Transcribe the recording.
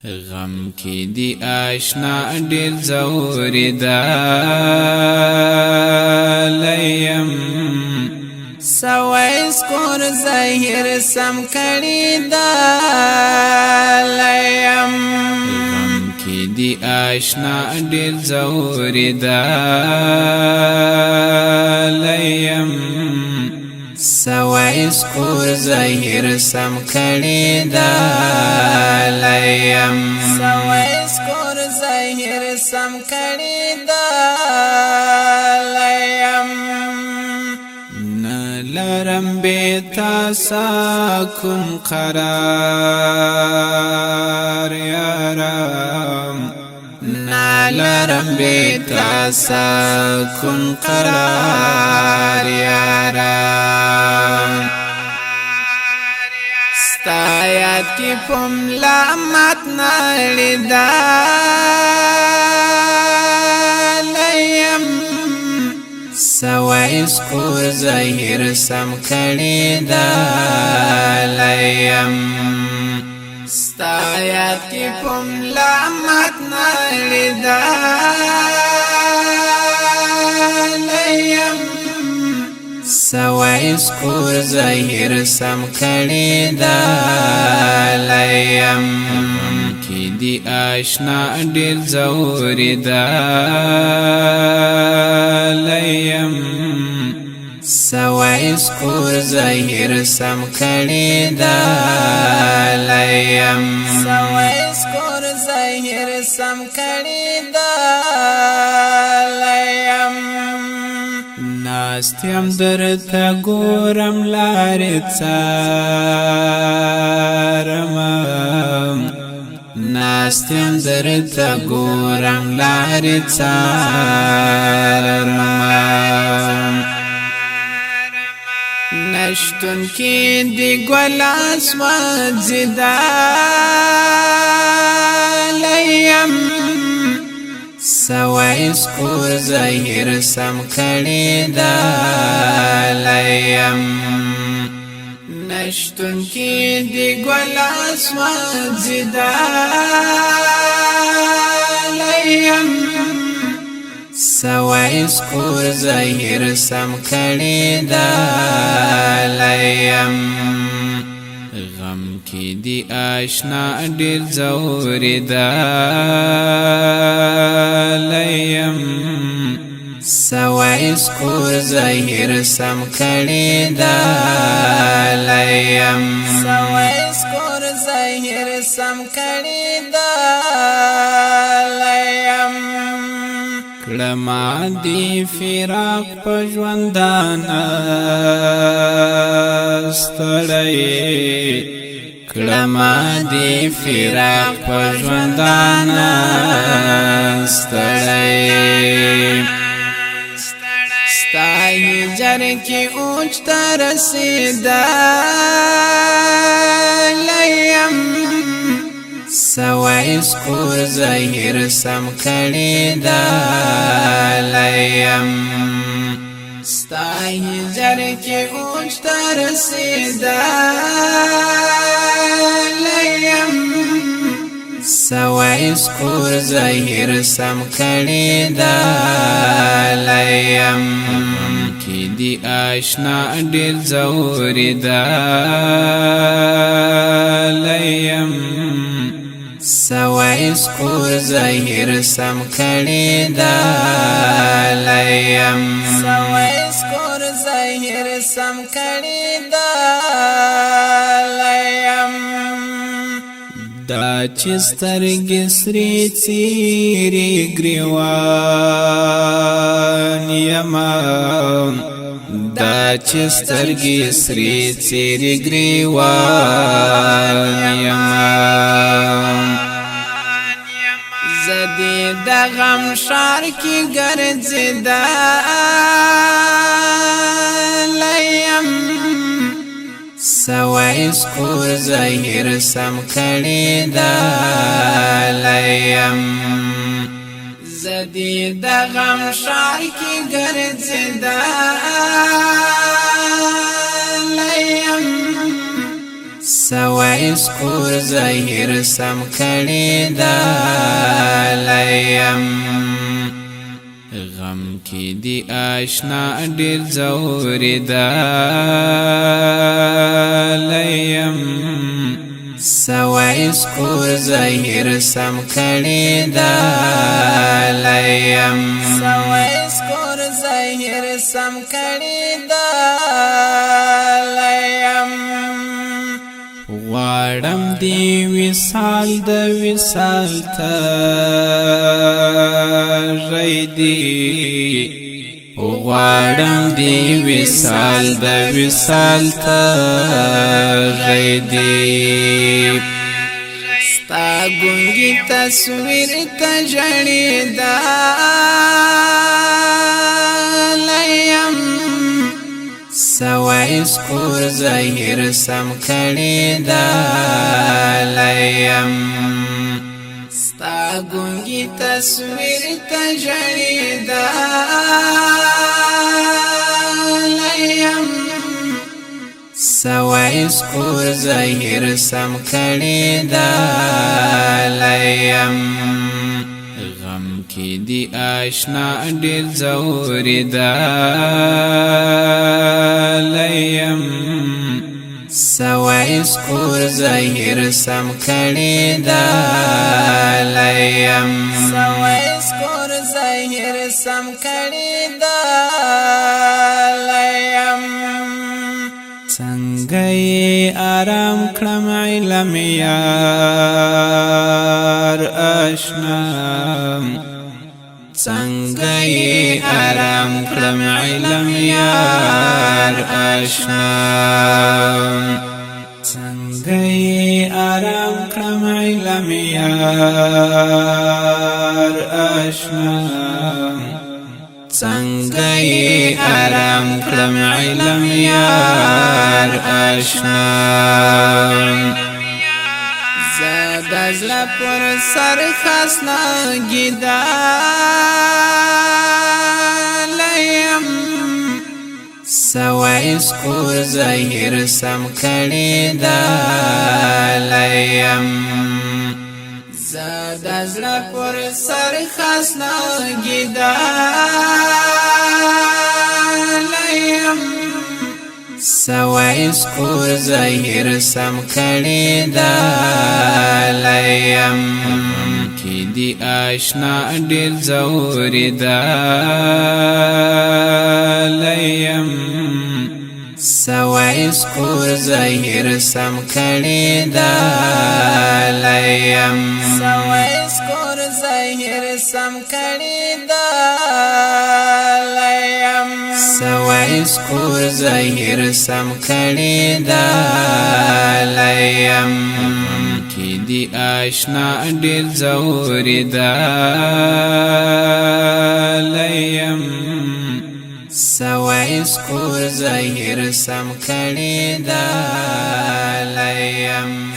غم کی دی آشنا ډیر زوري دا لیم سوای سکور ظاهر سم کړي دا لیم غم کی دی آشنا ډیر زوري دا لیم سوای سکور ظاهر سم کړي دا لیم سوای سکور ظاهر سم کړي دا لیم نلرم بیتا ساکن قرار یارم نلرم بیتا ساکن قرار یارم ستایات کی پم لامت نالی دا لیم سوای سکور ظاهر سم کړي دا لیم ستایات کی پم لامت نالی دا لیم سوای سکور ظاهر سم کړي دا لیم کی دی آشنا ډیر زوري دا لیم سوای سکور ظاهر سم کړي دا لیم سوای سکور ظاهر سم کړي دا لیم ناستیم درته ګورم لارې څارم ناستیم درته ګورم لارې څارم نشتون کې دی ګل اسمان زدا لیم سوای سکور ظاهر سم کړي دا لیم نشتون کې دی ګل اسمان زدا لیم سوای سکور ظاهر سم کړي دا لیم غم کی دی آشنا ډیر زوري دا لیم سوای سکور ظاهر سم کړي دا لیم سوای سکور ظاهر سم کړي دا لیم کلمه دی فراق په ژوندانه ستړی کلمه دی فراق په ژوندانه ستړی ستا هجر کې اوج ته رسېدا لیم سوای سکور ظاهر سم کړي دا لیم ستا هجر کې اوج ته رسېدا لیم سوای سکور ظاهر سم کړي دا لیم کی دی آشنا ډیر زوري دا لیم سوای سکور ظاهر سم کړي دا لیم سوای سکور ظاهر سم کړي دا لیم دا چې سترګې سرې څیرې ګریوان یما دا چې سترګې سرې څیرې ګریوان یما زدی د غم شار کې ګرځېدا لیم سوای سکور ظاهر سم کړي دا لیم زدی د غم شار کې ګرځېدا لیم سوای سکور ظاهر سم کړي دا لیم غم کی دی آشنا ډیر زوري دا لیم سوای سکور ظاهر سم کړي دا لیم سوای سکور ظاهر سم کړي دا لیم غواړم دی وصال د وصال ته ریدي غواړم دی وصال د وصال ته ریدي ستا ګونګي تصویر ته ژړې دا لیم سوای سکور ظاهر سم کړي دا لیم ستا ګونګي تصویر ته ژړې دا لیم سوای سکور ظاهر سم کړي دا لیم غم کی دی آشنا ډیر زوري دا لیم سوای سکور ظاهر سم کړي دا لیم سوای سکور ظاهر سم کړي دا لیم څنګه آرام کړم علم یار آشنا څنګه آرام کړم علم یار آشنا څنګه آرام کړم علم یار آشنا څنګه آرام کړم علم یار آشنا زړه زړه پر سر خاصنا گیدا لیم سوای سکور ظاهر سم کړي دا لیم زړه زړه پر سر خاصنا گیدا لیم سوای سکور ظاهر سم کړي دا لیم کی دی آشنا ډیر زوري دا لیم سوای سکور ظاهر سم کړي دا لیم سوای سکور ظاهر سم کړي دا لیم سوای سکور ظاهر سم کړي دا لیم کی دی آشنا ډیر زوري دا لیم سوای سکور ظاهر سم کړي دا لیم